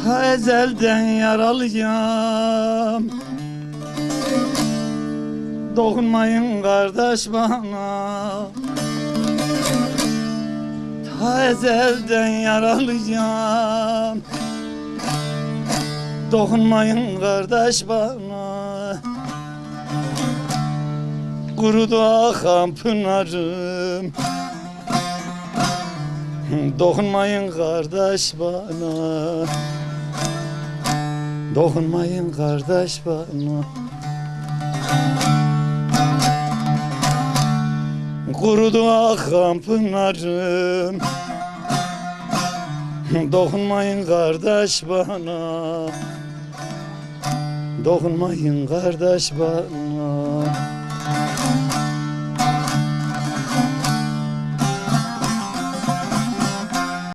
Ta ezelden yaralıyım. Dokunmayın kardeş bana. Ta ezelden yaralıyım. Dokunmayın kardeş bana. Kurudu akan pınarım. Dokunmayın kardeş bana. Dokunmayın kardeş bana. Kurudu akan pınarım. Dokunmayın kardeş bana. Dokunmayın kardeş bana.